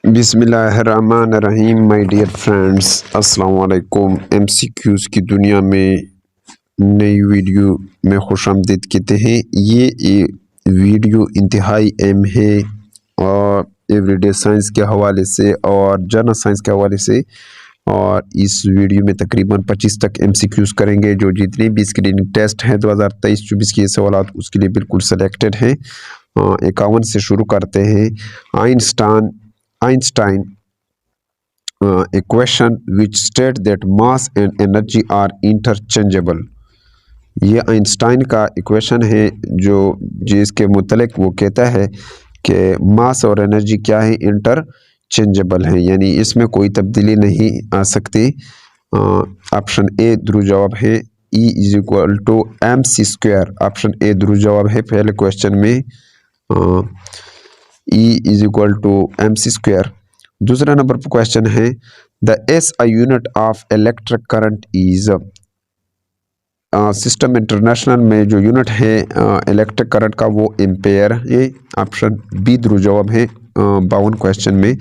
बिस्मिल्लाहिर्रहमानिर्रहीम my dear friends, अस्सलाम वालेकुम। एमसीक्यूज़ की दुनिया में नई वीडियो में खुशामदीद कहते हैं। ये वीडियो इंतहाई अहम है और एवरीडे साइंस के हवाले से और जनरल साइंस के हवाले से। और इस वीडियो में तकरीबन 25 तक एमसीक्यूज़ करेंगे। जो जितने भी स्क्रीनिंग टेस्ट हैं 2023-24 के सवाल उसके लिए बिल्कुल सेलेक्टेड हैं। 51 से शुरू करते हैं। Einstein equation which state that mass and energy are interchangeable। ये आइंस्टाइन का इक्वेशन है जो जिसके मुतलिक वो कहता है कि मास और एनर्जी क्या है, इंटरचेंजेबल है, यानी इसमें कोई तब्दीली नहीं आ सकती। ऑप्शन ए दुरुस्त जवाब है। E is equal to mc²। Option A दुरुस्त जवाब है पहले क्वेश्चन में। E is equal to mc²। दूसरा नंबर पर क्वेश्चन है the SI unit of electric current is. System international में जो यूनिट है इलेक्ट्रिक करंट का वो एम्पेयर है। ऑप्शन बी दुरुस्त जवाब है 52 क्वेश्चन में।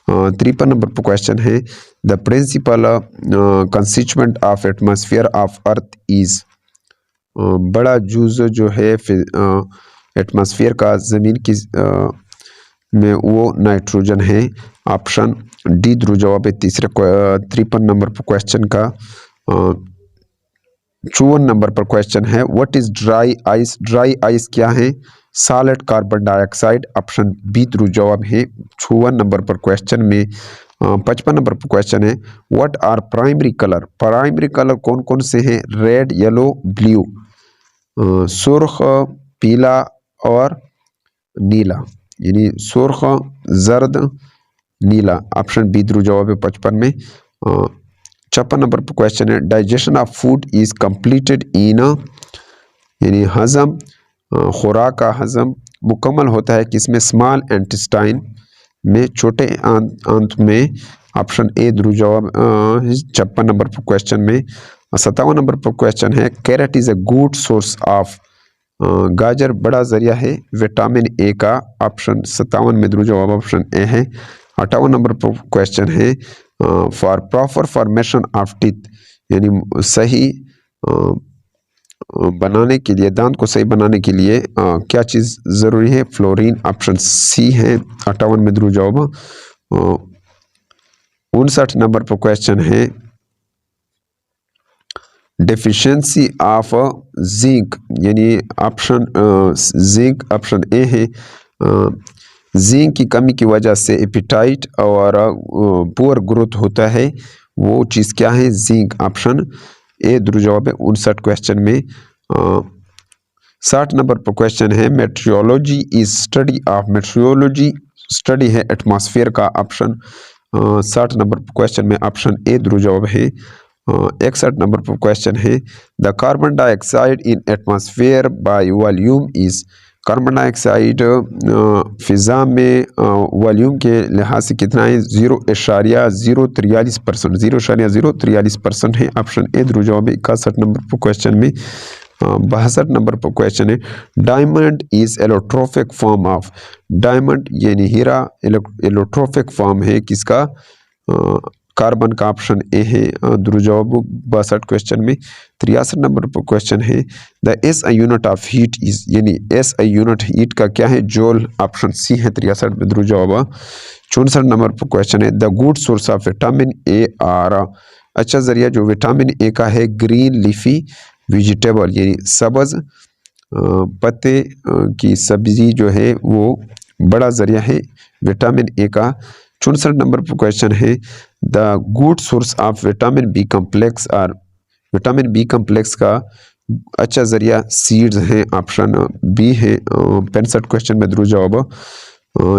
53 नंबर पर क्वेश्चन है the principal constituent of atmosphere of earth is. बड़ा जुज़ जो है एटमॉस्फेयर का ज़मीन की में वो नाइट्रोजन है। ऑप्शन डी दुरुस्त जवाब है तीसरे 53 नंबर पर क्वेश्चन का। 54 नंबर पर क्वेश्चन है what is dry ice. Dry ice क्या है? Solid carbon dioxide. Option B दुरुस्त जवाब है 54 नंबर पर क्वेश्चन में। 55 नंबर पर क्वेश्चन है what are primary colour. Primary colour कौन कौन से हैं? Red, yellow, blue. सुर्ख, पीला और नीला, यानी सुर्ख, जर्द, नीला। ऑप्शन बी दुरुस्त जवाब है 55 में। 56 नंबर पर क्वेश्चन है digestion of food is completed in, यानी हजम खुराक का हजम मुकम्मल होता है किसमें? स्मॉल इंटेस्टाइन में, छोटे आंत में। ऑप्शन ए दुरुस्त जवाब 56 नंबर पर क्वेश्चन में। 57 नंबर पर क्वेश्चन है carrot is a good source of. गाजर बड़ा जरिया है विटामिन ए का। ऑप्शन 57 में दुरुस्त जवाब ऑप्शन ए है। 58 नंबर पर क्वेश्चन है for proper formation of teeth, यानी सही बनाने के लिए, दांत को सही बनाने के लिए क्या चीज़ ज़रूरी है? फ्लोरीन। ऑप्शन सी है 58 में दुरुस्त जवाब। 59 नंबर पर क्वेश्चन है डेफिशिएंसी ऑफ जिंक, यानी ऑप्शन जिंक ऑप्शन ए है। जिंक की कमी की वजह से एपिटाइट और पुअर ग्रोथ होता है, वो चीज़ क्या है? जिंक। ऑप्शन ए दुरुस्त जवाब है 59 क्वेश्चन में। 60 नंबर पर क्वेश्चन है meteorology is study of. Meteorology study है एटमॉस्फेयर का। ऑप्शन 60 नंबर पर क्वेश्चन में ऑप्शन ए दुरुस्त जवाब है। 61 नंबर पर क्वेश्चन है the carbon dioxide in atmosphere by volume is. Carbon dioxide फिज़ा में वॉल्यूम के लिहाज से कितना है? 0.043%। 0.043% है। ऑप्शन ए दुरुस्त जवाब है 61 नंबर पर क्वेश्चन में। 62 नंबर पर क्वेश्चन है diamond is allotropic form of. Diamond यानी हीरा एलोट्रोफिक फॉर्म है किसका? कार्बन का। ऑप्शन ए है दुरुस्त जवाब 62 क्वेश्चन में। 63 नंबर पर क्वेश्चन है the SI unit of heat is, यानी SI यूनिट हीट का क्या है? जूल। ऑप्शन सी है 63 में दुरुस्त जवाब। 64 नंबर पर क्वेश्चन है the good source of vitamin A R. अच्छा जरिया जो विटामिन ए का है ग्रीन लीफी वेजिटेबल, यानी सब्ज पत्ते की सब्जी जो है वो बड़ा जरिया है विटामिन ए का। 64 नंबर पर क्वेश्चन है the good source of vitamin B complex are. Vitamin B complex का अच्छा जरिया सीड्स हैं। ऑप्शन बी है 65 क्वेश्चन में दुरुस्त जवाब।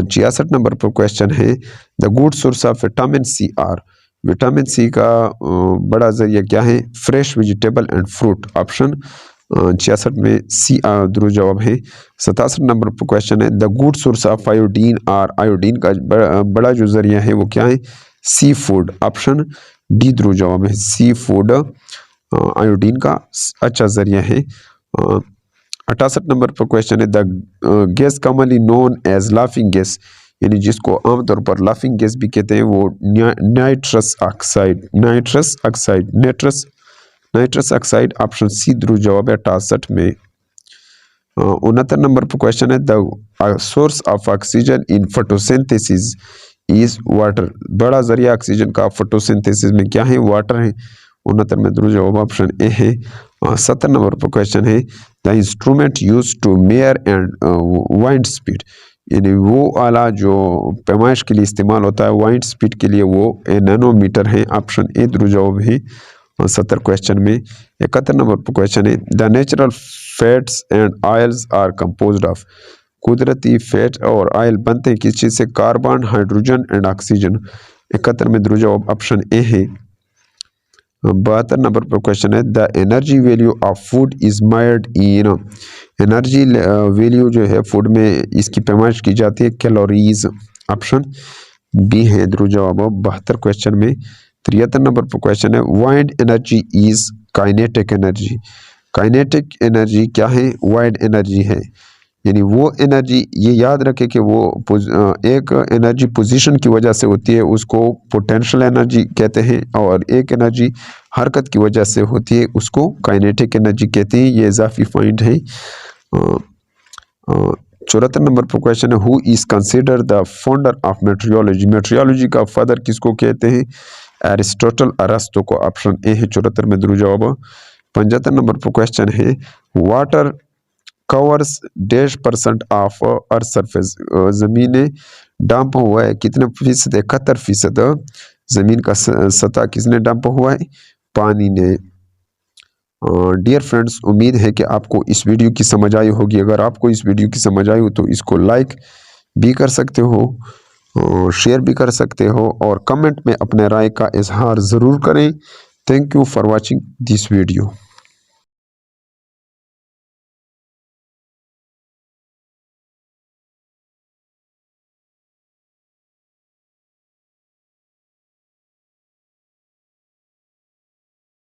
66 नंबर पर क्वेश्चन है the good source of vitamin C are. Vitamin C का बड़ा जरिया क्या है? Fresh vegetable and fruit. Option 66 में सी दुरुस्त जवाब है। 67 नंबर पर क्वेश्चन है the good source of iodine are. Iodine का बड़ा जो जरिया है वो क्या है? Sea food. ऑप्शन डी दुरुस्त जवाब है सी फूड आयोडीन का अच्छा जरिया है। 68 नंबर पर क्वेश्चन है the gas commonly known as laughing gas, यानी जिसको आमतौर पर लाफिंग गैस भी कहते हैं, वो नाइट्रस ऑक्साइड। ऑप्शन सी ध्रुव जवाब है 68 में। 69 नंबर पर क्वेश्चन है, the source of oxygen in photosynthesis is water. बड़ा जरिया ऑक्सीजन का फोटोसिंथेसिस में क्या है? वाटर है। 69 में ध्रुव जवाब ऑप्शन ए है। 70 नंबर पर क्वेश्चन है, the instrument use to measure and wind speed. यानी वो आला जो पैमाइश के लिए इस्तेमाल होता है वाइंड स्पीड के लिए, वो नैनोमीटर है। ऑप्शन ए ध्रुव जवाब है 70 क्वेश्चन में। 71 नंबर पर क्वेश्चन है, the natural fats and oils are composed of. कुदरती फैट और ऑयल बनते हैं किस चीज़ से? Carbon, hydrogen and oxygen. 71 में ध्रुव जवाब ऑप्शन ए है। 72 नंबर पर क्वेश्चन है, the energy value of food is measured in. Energy value जो है फूड में इसकी पैमाइश की जाती है कैलोरीज। ऑप्शन बी है ध्रुव जवाब 72 क्वेश्चन में। 73 नंबर पर क्वेश्चन है, wind energy is kinetic energy. Kinetic energy क्या है? वाइंड एनर्जी है। यानी वो एनर्जी, ये याद रखें कि वो एक एनर्जी पोजीशन की वजह से होती है, उसको पोटेंशियल एनर्जी कहते हैं, और एक एनर्जी हरकत की वजह से होती है, उसको काइनेटिक एनर्जी कहते हैं। ये इजाफी पॉइंट है। 74 नंबर पर क्वेश्चन है, who is consider the founder of meteorology. Meteorology का फादर किसको कहते हैं? एरिस्टोटल, अरस्तु को। ऑप्शन ए है 74 में ध्रुव जवाब। 75 नंबर पर क्वेश्चन है, water covers dash % of earth surface. जमीन डंप हुआ है कितने फीसद? 71%। जमीन का सतह किसने डंप हुआ है? पानी ने। डियर फ्रेंड्स, उम्मीद है कि आपको इस वीडियो की समझ आई होगी। अगर आपको इस वीडियो की समझ आई हो तो इसको लाइक भी कर सकते हो, शेयर भी कर सकते हो, और कमेंट में अपने राय का इजहार ज़रूर करें। Thank you for watching this video.